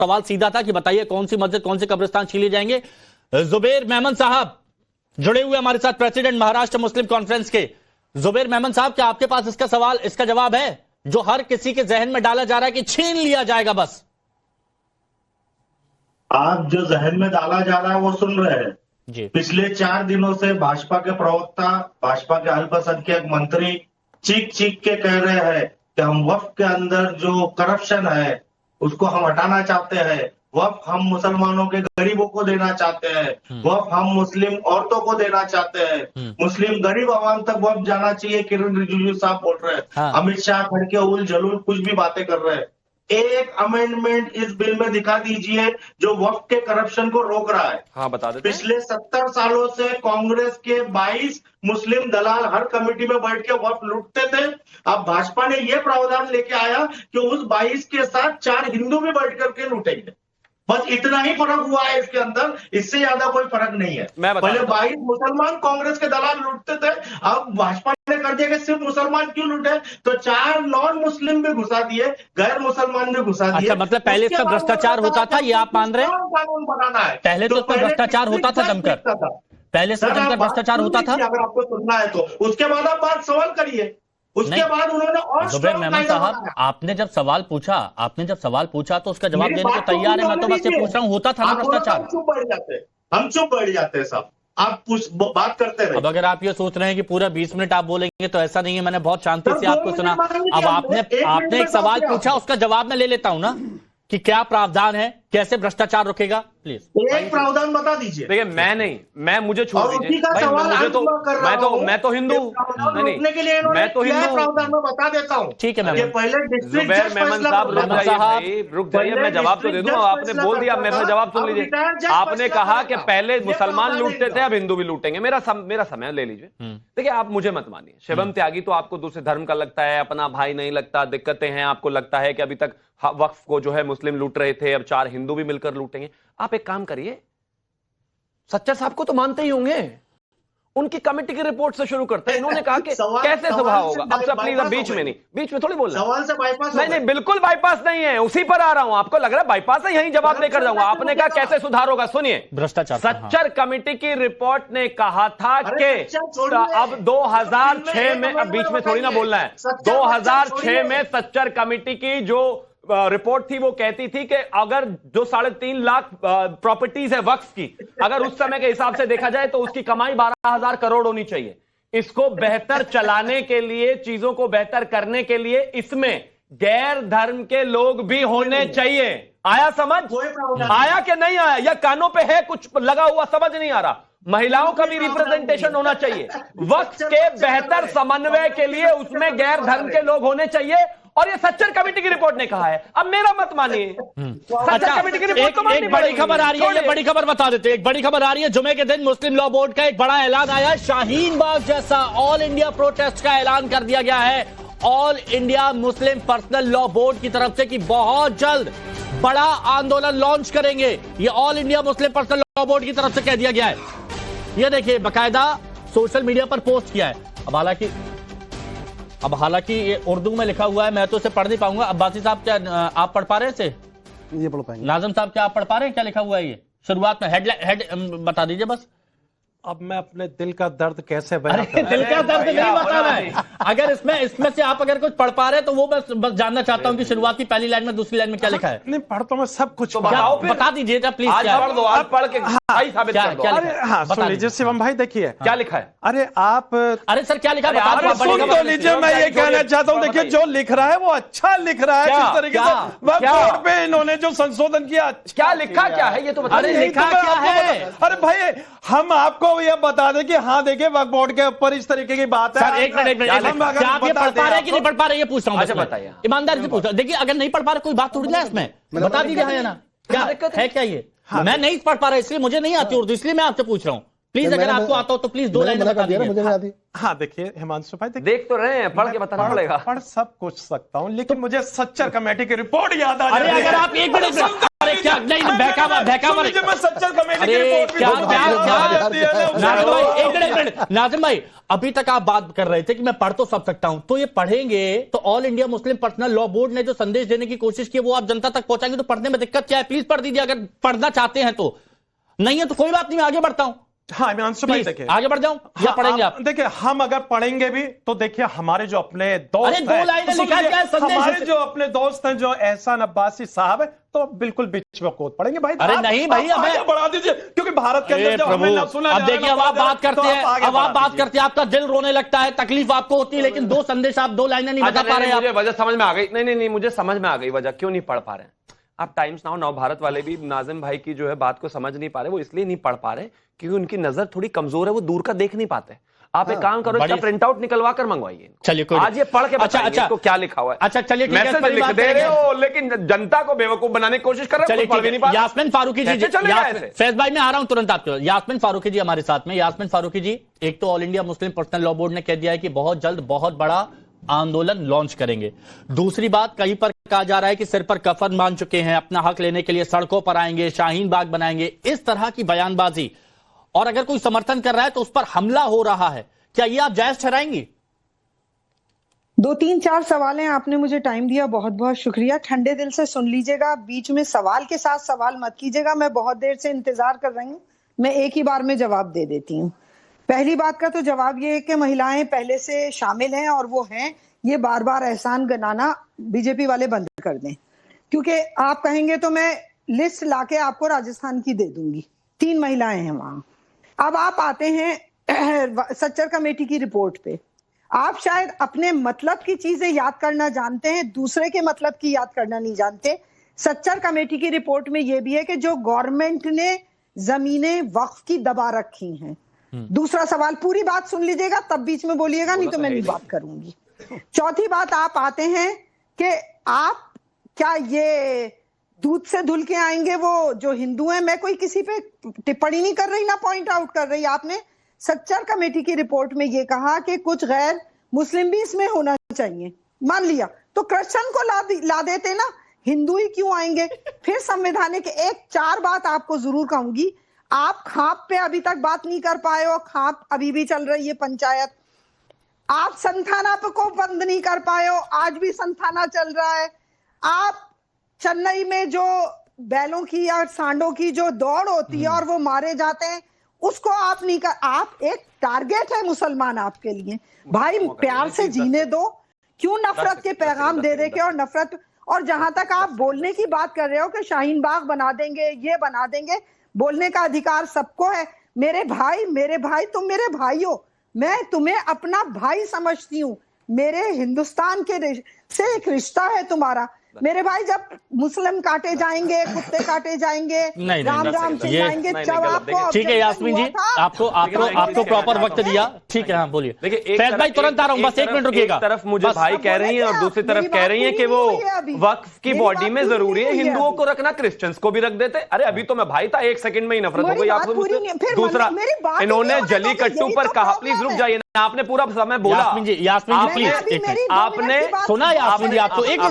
सवाल सीधा था कि बताइए कौन सी मस्जिद कौन से कब्रिस्तान छीले जाएंगे। जुबैर मेमन साहब जुड़े हुए हमारे साथ, प्रेसिडेंट महाराष्ट्र मुस्लिम कॉन्फ्रेंस के। जुबैर मेमन साहब, क्या आपके पास इसका सवाल, इसका जवाब है जो हर किसी के जहन में डाला जा रहा है कि छीन लिया जाएगा बस? आप जो जहन में डाला जा रहा है वो सुन रहे हैं जी। पिछले 4 दिनों से भाजपा के प्रवक्ता, भाजपा के अल्पसंख्यक मंत्री चीख चीख के कह रहे हैं कि हम वक्फ के अंदर जो करप्शन है उसको हम हटाना चाहते हैं, वक्फ हम मुसलमानों के गरीबों को देना चाहते हैं, वक्फ हम मुस्लिम औरतों को देना चाहते हैं, मुस्लिम गरीब आवाम तक वक्फ जाना चाहिए। किरण रिजिजू साहब बोल रहे हैं, हाँ। अमित शाह खड़ के उल जलूल कुछ भी बातें कर रहे हैं। एक अमेंडमेंट इस बिल में दिखा दीजिए जो वक्फ के करप्शन को रोक रहा है। हाँ, बता देते हैं। पिछले 70 सालों से कांग्रेस के 22 मुस्लिम दलाल हर कमेटी में बैठ के वक्फ लूटते थे। अब भाजपा ने यह प्रावधान लेके आया कि उस 22 के साथ 4 हिंदू भी बैठ करके लूटेंगे। बस इतना ही फर्क हुआ है इसके अंदर, इससे ज्यादा कोई फर्क नहीं है। पहले 22 मुसलमान कांग्रेस के दलाल लूटते थे, अब भाजपा ने कर दिया कि सिर्फ मुसलमान क्यों लूटे, तो 4 नॉन मुस्लिम भी घुसा दिए, गैर मुसलमान भी घुसा दिए। अच्छा, मतलब पहले इसका भ्रष्टाचार होता था, ये आप मान रहे हैं? कानून बनाना है पहले तो इसका भ्रष्टाचार होता था जमकर, पहले इसका जमकर भ्रष्टाचार होता था। अगर आपको सुनना है तो उसके बाद आप बात सवाल करिए। उसके बाद उन्होंने और जुबैर मेमन साहब, आपने जब सवाल पूछा तो उसका जवाब देने को तैयार है। मैं तो बस ये पूछ रहा हूं, होता था ना भ्रष्टाचार? हम चुप बैठ जाते साहब, आप बात करते रहे। अब अगर आप ये सोच रहे हैं कि पूरा 20 मिनट आप बोलेंगे तो ऐसा नहीं है, मैंने बहुत शांति से आपको सुना। अब आपने एक सवाल पूछा, उसका जवाब मैं ले लेता हूं ना कि क्या प्रावधान है, कैसे भ्रष्टाचार रुकेगा, प्लीज एक प्रावधान बता दीजिए। देखिए, मैं मुझे छोड़ दीजिए भाई, मैं तो हिंदू नहीं, मैं तो हिंदू प्रावधान में बता देता हूँ। ठीक है, मैं पहले जुबैर मेमन साहब रुक जाइए, मैं जवाब तो दे दूं। आपने बोल दिया, मेरा जवाब सुन लीजिए। आपने कहा कि पहले मुसलमान लूटते थे, अब हिंदू भी लूटेंगे। मेरा समय ले लीजिए। देखिए, आप मुझे मत मानिए, शिवम त्यागी तो आपको दूसरे धर्म का लगता है, अपना भाई नहीं लगता, दिक्कतें हैं, आपको लगता है कि अभी तक वक्फ को जो है मुस्लिम लूट रहे थे, अब 4 हिंदू भी मिलकर लूटेंगे। आप एक काम करिए, सच्चर साहब को तो मानते ही होंगे, उनकी कमेटी की रिपोर्ट से शुरू करते हैं। इन्होंने कहा कि कैसे स्वभाव होगा। अब सब प्लीज, बीच में नहीं, बीच में थोड़ी बोलना। सवाल से बाईपास नहीं, बिल्कुल बाईपास नहीं है, उसी पर आ रहा हूं। आपको लग रहा है बाईपास है, यहीं जवाब देकर जाऊंगा। आपने कहा कैसे सुधार होगा, सुनिए। भ्रष्टाचार, सच्चर कमेटी की रिपोर्ट ने कहा था कि अब 2006 में, अब बीच में थोड़ी ना बोलना है, 2006 में सच्चर कमेटी की जो रिपोर्ट थी वो कहती थी कि अगर जो 3.5 लाख प्रॉपर्टीज है वक्फ की, अगर उस समय के हिसाब से देखा जाए तो उसकी कमाई 12,000 करोड़ होनी चाहिए। इसको बेहतर चलाने के लिए, चीजों को बेहतर करने के लिए इसमें गैर धर्म के लोग भी होने चाहिए। आया समझ? आया कि नहीं आया? या कानों पे है कुछ लगा हुआ, समझ नहीं आ रहा? महिलाओं का भी रिप्रेजेंटेशन होना चाहिए। वक्फ के बेहतर समन्वय के लिए उसमें गैर धर्म के लोग होने चाहिए, और ये सच्चर कमेटी की रिपोर्ट ने कहा है। अब मेरा मत मानिए। अच्छा, कमेटी की रिपोर्ट तो एक बड़ी खबर आ रही है, ये बड़ी खबर बता देते हैं। एक बड़ी खबर आ रही है, जुमे के दिन मुस्लिम लॉ बोर्ड का एक बड़ा ऐलान आया। शाहीन बाग जैसा ऑल इंडिया प्रोटेस्ट का ऐलान कर दिया गया है all India Muslim personal law board की तरफ से कि बहुत जल्द बड़ा आंदोलन लॉन्च करेंगे। ये all India Muslim personal law board की तरफ से कह दिया गया है। ये देखिए, बाकायदा सोशल मीडिया पर पोस्ट किया है। अब हालांकि ये उर्दू में लिखा हुआ है, मैं तो इसे पढ़ नहीं पाऊंगा। अब्बासी साहब, क्या आप पढ़ पा रहे हैं इसे? ये पढ़ पाएंगे। नाज़िम साहब, क्या आप पढ़ पा रहे हैं क्या लिखा हुआ है? ये शुरुआत में हेड बता दीजिए बस। अब मैं अपने दिल का दर्द कैसे बयां करूं? दिल का दर्द नहीं बताना है। अगर इसमें से आप अगर कुछ पढ़ पा रहे हैं तो वो बस जानना चाहता हूं कि शुरुआती पहली लाइन में, दूसरी लाइन में क्या लिखा है। नहीं पढ़ता मैं सब कुछ, तो बता दीजिए प्लीज। आज पढ़ दो, आज पढ़ के साबित कर दो। अरे हाँ, सुन लीजिए शिवम भाई, देखिए क्या लिखा है। अरे आप, अरे सर क्या लिखा है? सुन तो लीजिए, मैं ये कहना चाहता हूँ, देखिए जो लिख रहा है वो अच्छा लिख रहा है। किस तरीके से वक्फ बोर्ड पे इन्होंने जो संशोधन किया, क्या लिखा क्या है ये तो बता। अरे लिखा क्या है? अरे भाई, हम आपको ये बता दें कि हाँ देखिए, वक्फ बोर्ड के ऊपर इस तरीके की बात है। सर एक मिनट, क्या आप ये पढ़ पा रहे हैं कि नहीं पढ़ पा रहे? ये पूछ रहा हूँ। अच्छा बताइए, ईमानदारी से पूछ रहा हूँ। देखिए, अगर नहीं पढ़ पा रहे कोई बात थोड़ी ना इसमें, बता दीजिए हाँ या ना। क्या है, क्या ये? मैं नहीं पढ़ पा रहा, इसलिए मुझे नहीं आती उर्दू, इसलिए मैं आपसे पूछ रहा हूँ। प्लीज अगर आपको आता हो तो प्लीज 2 लाइन बता दीजिए। मुझे नहीं आती। हाँ देखिए हिमांशु भाई, देख तो रहे हैं, पढ़ के बताना पड़ेगा। पढ़ सब कुछ सकता हूँ, लेकिन मुझे सच्चर कमेटी की रिपोर्ट याद आ अरे अगर आप एक मिनट क्या नहीं बहकावा मैं सच्चर कमेटी की अरे रिपोर्ट क्या नाज़िम भाई भी एक मिनट नाज़िम भाई, अभी तक आप बात कर रहे थे कि मैं पढ़ तो सब सकता हूं, तो ये पढ़ेंगे तो all India Muslim personal law board ने जो संदेश देने की कोशिश की वो आप जनता तक पहुंचाएंगे, तो पढ़ने में दिक्कत क्या है? प्लीज पढ़ दीजिए अगर पढ़ना चाहते हैं तो, नहीं है तो कोई बात नहीं, मैं आगे बढ़ता हूं। हाँ, मैं अंशु भाई देखिए आगे बढ़ जाऊं या पढ़ेंगे आप? देखिए हम अगर पढ़ेंगे भी तो देखिए हमारे जो अपने दोस्त अरे दो लाइनें लिखा है संदेश, हमारे जो अपने दोस्त हैं जो एहसान अब्बासी साहब है तो बिल्कुल बीच में कोट पढ़ेंगे भाई। अरे नहीं भाई, अब बढ़ा दीजिए क्योंकि भारत के अंदर जब हमें ना सुना अब देखिए अब आप बात करते हैं, अब आप बात करते हैं, आपका दिल रोने लगता है, तकलीफ आपको होती है, लेकिन दो संदेश आप दो लाइनें नहीं बता पा रहे हैं। मुझे वजह समझ में आ गई, नहीं मुझे समझ में आ गई वजह क्यों नहीं पढ़ पा रहे हैं आप। टाइम्स नाउ नव भारत वाले भी नाज़िम भाई की जो है बात को समझ नहीं पा रहे, वो इसलिए नहीं पढ़ पा रहे क्योंकि उनकी नजर थोड़ी कमजोर है, वो दूर का देख नहीं पाते। आप एक काम करो, इसका प्रिंट आउट निकलवा कर मंगवाइए, चलिए आज ये पढ़ के बताइए इसको क्या लिखा हुआ है। अच्छा चलिए मैसेज लिख दे रहे हो लेकिन जनता को बेवकूफ बनाने की कोशिश कर रहे हो। यास्मीन फारूकी जी, फैज भाई मैं आ रहा हूं तुरंत आपके। यास्मीन फारूकी जी हमारे साथ में। यास्मीन फारूकी जी, एक तो all India Muslim personal law board ने कह दिया है कि बहुत जल्द बहुत बड़ा आंदोलन लॉन्च करेंगे। दूसरी बात, कहीं पर कहा जा रहा है कि सिर पर कफन मान चुके हैं, अपना हक लेने के लिए सड़कों पर आएंगे, शाहीन बाग बनाएंगे, इस तरह की बयानबाजी, और अगर कोई समर्थन कर रहा है तो उस पर हमला हो रहा है, क्या ये आप जायज ठहराएंगी? 2-3-4 सवाल हैं, आपने मुझे टाइम दिया, बहुत बहुत शुक्रिया। ठंडे दिल से सुन लीजिएगा, बीच में सवाल के साथ सवाल मत कीजिएगा, मैं बहुत देर से इंतजार कर रही हूँ, मैं एक ही बार में जवाब दे देती हूँ। पहली बात का तो जवाब ये है कि महिलाएं पहले से शामिल हैं और वो हैं, ये बार बार एहसान गिनाना बीजेपी वाले बंद कर दें, क्योंकि आप कहेंगे तो मैं लिस्ट लाके आपको राजस्थान की दे दूंगी। 3 महिलाएं हैं वहां। अब आप आते हैं सच्चर कमेटी की रिपोर्ट पे। आप शायद अपने मतलब की चीजें याद करना जानते हैं, दूसरे के मतलब की याद करना नहीं जानते। सच्चर कमेटी की रिपोर्ट में यह भी है कि जो गवर्नमेंट ने जमीनें वक्फ की दबा रखी हैं। दूसरा सवाल, पूरी बात सुन लीजिएगा तब बीच में बोलिएगा, नहीं तो मैं नहीं बात करूंगी। चौथी बात, आप आते हैं कि आप क्या ये दूध से धुल के आएंगे वो जो हिंदू हैं। मैं कोई किसी पे टिप्पणी नहीं कर रही, ना पॉइंट आउट कर रही। आपने सच्चर कमेटी की रिपोर्ट में ये कहा कि कुछ गैर मुस्लिम भी इसमें होना चाहिए, मान लिया, तो क्रिश्चियन को ला देते ना, हिंदू ही क्यों आएंगे? फिर संवैधानिक 4 बात आपको जरूर कहूंगी। आप खाप पे अभी तक बात नहीं कर पाए हो, खाप अभी भी चल रही है पंचायत। आप संथाना पे को बंद नहीं कर पाए हो, आज भी संथाना चल रहा है। आप चेन्नई में जो बैलों की या सांडों की जो दौड़ होती है और वो मारे जाते हैं, उसको आप नहीं कर। आप एक टारगेट है मुसलमान आपके लिए। भाई प्यार से जीने दो, क्यों नफरत के पैगाम दे के और नफरत। और जहां तक आप बोलने की बात कर रहे हो कि शाहीन बाग बना देंगे, ये बना देंगे, बोलने का अधिकार सबको है। मेरे भाई तुम मेरे भाई हो, मैं तुम्हें अपना भाई समझती हूँ। मेरे हिंदुस्तान के से एक रिश्ता है तुम्हारा। मेरे भाई, जब मुस्लिम काटे जाएंगे, कुत्ते काटे जाएंगे, राम राम चिल्लाएंगे, जब आपको ठीक है यास्मीन जी, आपको प्रॉपर वक्त दिया, ठीक है। हाँ बोलिए। देखिए फैज भाई तुरंत आ रहा हूँ, बस 1 मिनट रुकिएगा। एक तरफ मुझे भाई कह रही हैं और दूसरी तरफ कह रही हैं कि वो वक्फ की बॉडी में जरूरी है हिंदुओं को रखना, क्रिश्चियंस को भी रख देते। अरे अभी तो मैं भाई था, 1 सेकंड में ही नफरत हो गई आपको। दूसरा, इन्होंने जली कट्टू पर कहा, प्लीज रुक जाइए, आपने पूरा समय बोला। यास्मीन जी प्लीज, आपने सुना यास्मीन जी, आपको 1 मिनट